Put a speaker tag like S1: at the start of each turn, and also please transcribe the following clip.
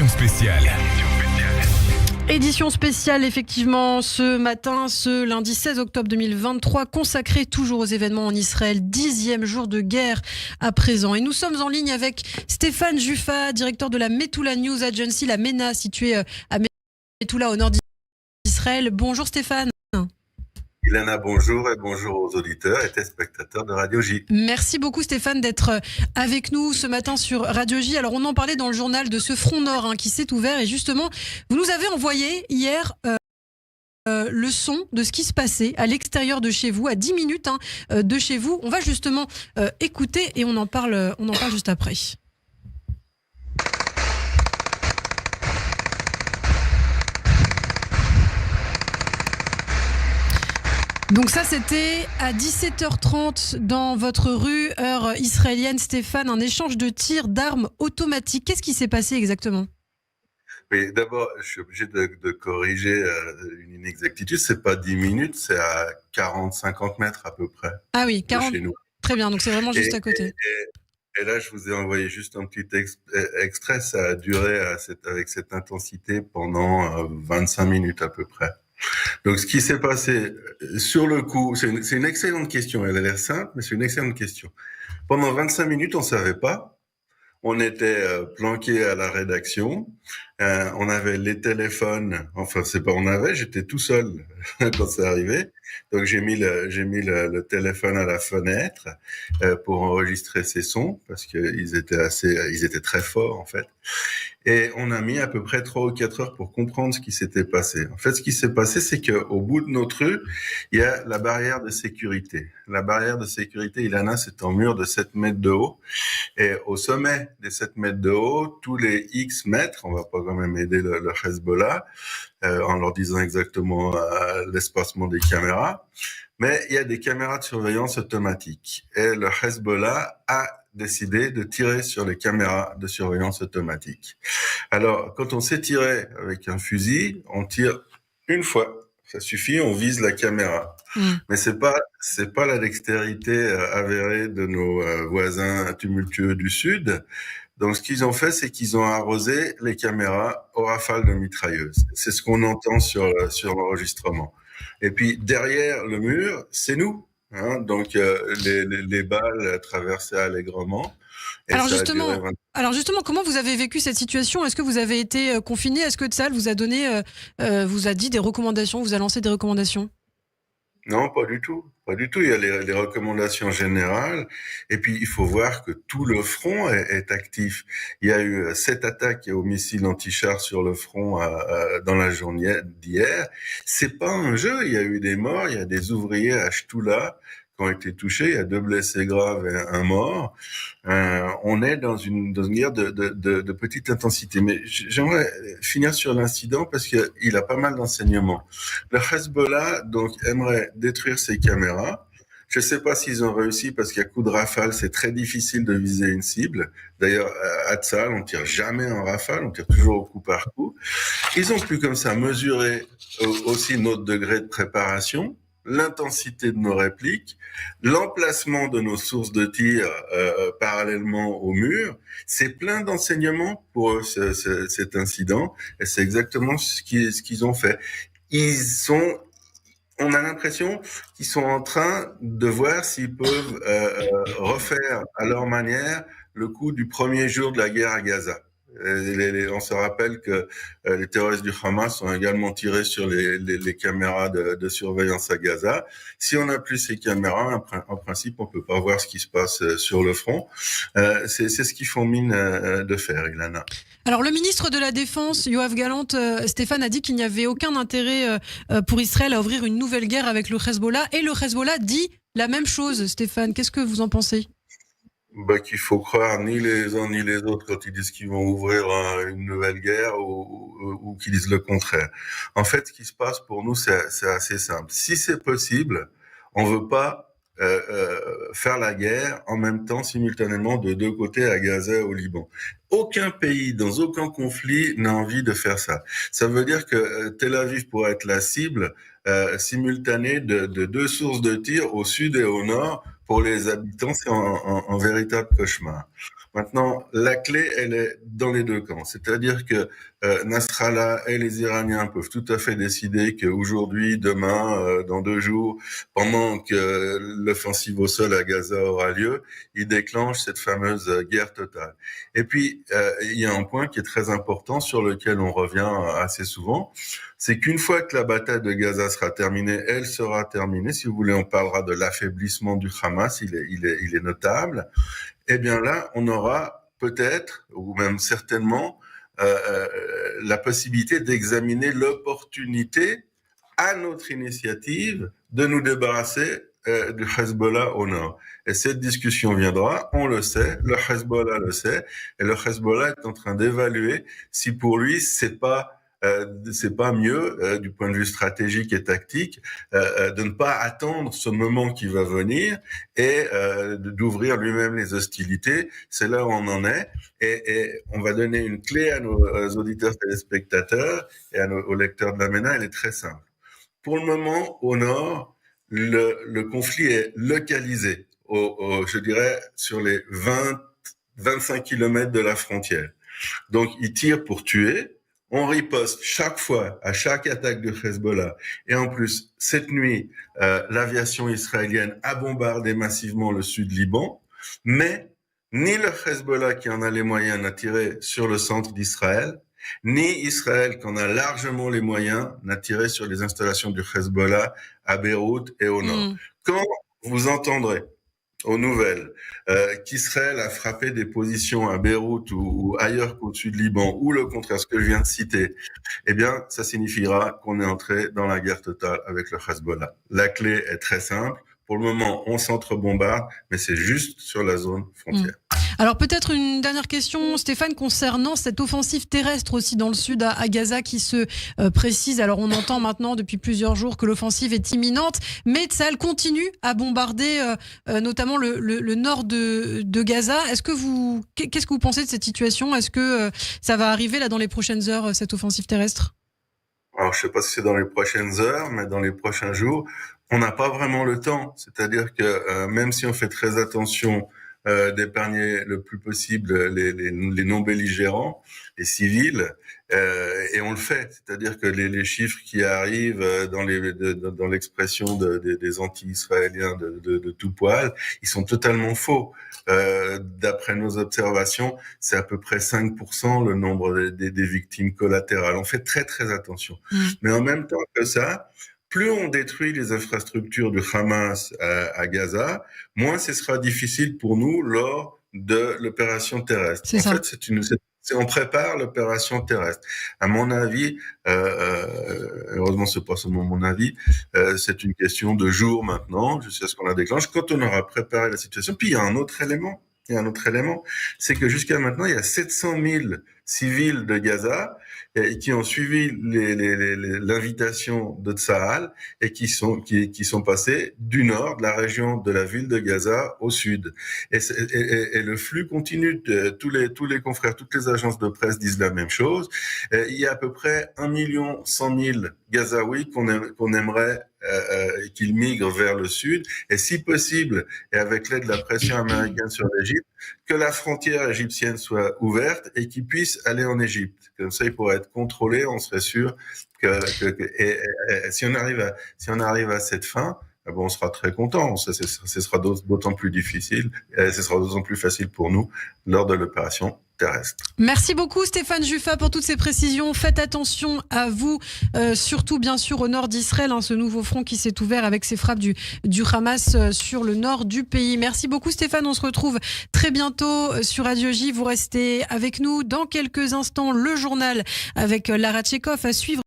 S1: édition spéciale.
S2: Édition spéciale, effectivement, ce matin, ce lundi 16 octobre 2023, consacré toujours aux événements en Israël, 10e jour de guerre à présent. Et nous sommes en ligne avec Stéphane Juffa, directeur de la Metula News Agency, la MENA, située à Metula, au nord d'Israël. Bonjour Stéphane.
S3: Ilana, bonjour et bonjour aux auditeurs et téléspectateurs de Radio J.
S2: Merci beaucoup Stéphane d'être avec nous ce matin sur Radio J. Alors on en parlait dans le journal de ce front nord qui s'est ouvert et justement vous nous avez envoyé hier le son de ce qui se passait à l'extérieur de chez vous, à 10 minutes de chez vous. On va justement écouter et on en parle juste après. Donc ça, c'était à 17h30 dans votre rue, heure israélienne, Stéphane, un échange de tirs d'armes automatiques. Qu'est-ce qui s'est passé exactement ?
S3: Oui, d'abord, je suis obligé de corriger une inexactitude. C'est pas 10 minutes, c'est à 40-50 mètres à peu près.
S2: Ah oui, 40.
S3: Chez nous.
S2: Très bien, donc c'est vraiment juste à côté.
S3: Et là, je vous ai envoyé juste un petit extrait. Ça a duré avec cette intensité pendant 25 minutes à peu près. Donc, ce qui s'est passé sur le coup, c'est une excellente question. Elle a l'air simple, mais c'est une excellente question. Pendant 25 minutes, on savait pas. On était planqué à la rédaction. On avait les téléphones. Enfin, c'est pas on avait. J'étais tout seul quand c'est arrivé. Donc j'ai mis le téléphone à la fenêtre pour enregistrer ces sons parce que ils étaient très forts en fait. Et on a mis à peu près 3 ou 4 heures pour comprendre ce qui s'était passé. En fait, ce qui s'est passé, c'est que au bout de notre rue, il y a la barrière de sécurité. La barrière de sécurité, Ilana, c'est un mur de 7 mètres de haut. Et au sommet des 7 mètres de haut, tous les X mètres, on va pas quand même aider le Hezbollah, en leur disant exactement l'espacement des caméras, mais il y a des caméras de surveillance automatique. Et le Hezbollah a décidé de tirer sur les caméras de surveillance automatique. Alors, quand on sait tirer avec un fusil, on tire une fois. Ça suffit, on vise la caméra. Mais c'est pas la dextérité avérée de nos voisins tumultueux du Sud. Donc, ce qu'ils ont fait, c'est qu'ils ont arrosé les caméras aux rafales de mitrailleuses. C'est ce qu'on entend sur l'enregistrement. Et puis, derrière le mur, c'est nous. Donc, les balles traversaient allègrement.
S2: Alors justement, comment vous avez vécu cette situation ? Est-ce que vous avez été confiné ? Est-ce que Tzahal vous a dit des recommandations, vous a lancé des recommandations ?
S3: Non, pas du tout. Pas du tout. Il y a les recommandations générales. Et puis, il faut voir que tout le front est actif. Il y a eu 7 attaques au missile anti-char sur le front dans la journée d'hier. C'est pas un jeu. Il y a eu des morts. Il y a des ouvriers à Shtoula qui ont été touchés. Il y a 2 blessés graves et 1 mort. On est dans une guerre de petite intensité. Mais j'aimerais finir sur l'incident parce qu'il a pas mal d'enseignements. Le Hezbollah, donc, aimerait détruire ces caméras. Je sais pas s'ils ont réussi parce qu'à coup de rafale, c'est très difficile de viser une cible. D'ailleurs, à Tzahal, on tire jamais en rafale, on tire toujours au coup par coup. Ils ont pu comme ça mesurer aussi notre degré de préparation, l'intensité de nos répliques, l'emplacement de nos sources de tir parallèlement au mur. C'est plein d'enseignements pour eux, cet incident, et c'est exactement ce qu'ils ont fait. On a l'impression qu'ils sont en train de voir s'ils peuvent refaire à leur manière le coup du premier jour de la guerre à Gaza. On se rappelle que les terroristes du Hamas ont également tiré sur les caméras de surveillance à Gaza. Si on n'a plus ces caméras, en principe, on peut pas voir ce qui se passe sur le front. C'est ce qu'ils font mine de faire, Ilana.
S2: Alors le ministre de la Défense, Yoav Gallant, Stéphane, a dit qu'il n'y avait aucun intérêt pour Israël à ouvrir une nouvelle guerre avec le Hezbollah. Et le Hezbollah dit la même chose, Stéphane. Qu'est-ce que vous en pensez ?
S3: Qu'il faut croire ni les uns ni les autres quand ils disent qu'ils vont ouvrir une nouvelle guerre ou qu'ils disent le contraire. En fait, ce qui se passe pour nous, c'est assez simple. Si c'est possible, on veut pas faire la guerre en même temps, simultanément, de 2 côtés, à Gaza et au Liban. Aucun pays, dans aucun conflit, n'a envie de faire ça. Ça veut dire que Tel Aviv pourrait être la cible simultanée de 2 sources de tir au sud et au nord. Pour les habitants, c'est un véritable cauchemar. Maintenant, la clé, elle est dans les deux camps. C'est-à-dire que Nasrallah et les Iraniens peuvent tout à fait décider qu'aujourd'hui, demain, dans 2 jours, pendant que l'offensive au sol à Gaza aura lieu, ils déclenchent cette fameuse guerre totale. Et puis, il y a un point qui est très important sur lequel on revient assez souvent, c'est qu'une fois que la bataille de Gaza sera terminée, elle sera terminée. Si vous voulez, on parlera de l'affaiblissement du Hamas, il est notable. Eh bien là, on aura peut-être, ou même certainement, la possibilité d'examiner l'opportunité, à notre initiative, de nous débarrasser du Hezbollah au nord. Et cette discussion viendra, on le sait, le Hezbollah le sait, et le Hezbollah est en train d'évaluer si pour lui c'est pas mieux du point de vue stratégique et tactique de ne pas attendre ce moment qui va venir et d'ouvrir lui-même les hostilités. C'est là où on en est et on va donner une clé à nos auditeurs téléspectateurs et aux lecteurs de la MENA. Elle est très simple. Pour le moment, au nord, le conflit est localisé, je dirais, sur les 20-25 kilomètres de la frontière. Donc, ils tirent pour tuer. On riposte chaque fois à chaque attaque de Hezbollah. Et en plus, cette nuit, l'aviation israélienne a bombardé massivement le sud Liban. Mais ni le Hezbollah qui en a les moyens n'a tiré sur le centre d'Israël, ni Israël qui en a largement les moyens n'a tiré sur les installations du Hezbollah à Beyrouth et au nord. Quand vous entendrez aux nouvelles qu'Israël a frappé des positions à Beyrouth ou ailleurs qu'au-dessus de Liban, ou le contraire, ce que je viens de citer, eh bien, ça signifiera qu'on est entré dans la guerre totale avec le Hezbollah. La clé est très simple. Pour le moment, on s'entre-bombarde, mais c'est juste sur la zone frontière.
S2: Alors peut-être une dernière question, Stéphane, concernant cette offensive terrestre aussi dans le sud à Gaza qui se précise. Alors on entend maintenant depuis plusieurs jours que l'offensive est imminente, mais Tsahal continue à bombarder notamment le nord de Gaza. Qu'est-ce que vous pensez de cette situation? Est-ce que ça va arriver là dans les prochaines heures, cette offensive terrestre?
S3: Alors je sais pas si c'est dans les prochaines heures, mais dans les prochains jours, on n'a pas vraiment le temps. C'est-à-dire que même si on fait très attention d'épargner le plus possible les non-belligérants, les civils, et on le fait. C'est-à-dire que les chiffres qui arrivent dans l'expression des anti-israéliens de tout poil, ils sont totalement faux. D'après nos observations, c'est à peu près 5% le nombre des victimes collatérales. On fait très très attention. Mais en même temps que ça, plus on détruit les infrastructures du Hamas à Gaza, moins ce sera difficile pour nous lors de l'opération terrestre. On prépare l'opération terrestre. À mon avis, heureusement c'est pas seulement mon avis, c'est une question de jours maintenant, jusqu'à ce qu'on la déclenche, quand on aura préparé la situation. Puis il y a un autre élément, c'est que jusqu'à maintenant, il y a 700 000 civils de Gaza qui ont suivi l'invitation de Tsahal et qui sont passés du nord, de la région de la ville de Gaza, au sud. Et le flux continue. Tous les confrères, toutes les agences de presse disent la même chose. Il y a à peu près 1 100 000 Gazaouis qu'on aimerait qu'ils migrent vers le sud, et si possible, et avec l'aide de la pression américaine sur l'Égypte, que la frontière égyptienne soit ouverte et qu'ils puissent aller en Égypte. Comme ça, ils pourraient être contrôlés, on serait sûr et si on arrive à cette fin, on sera très content. Ce sera d'autant plus difficile, et ce sera d'autant plus facile pour nous lors de l'opération terrestre.
S2: Merci beaucoup Stéphane Juffa pour toutes ces précisions. Faites attention à vous, surtout bien sûr au nord d'Israël, ce nouveau front qui s'est ouvert avec ces frappes du Hamas sur le nord du pays. Merci beaucoup Stéphane, on se retrouve très bientôt sur Radio J. Vous restez avec nous dans quelques instants, le journal avec Lara Tchekhov à suivre.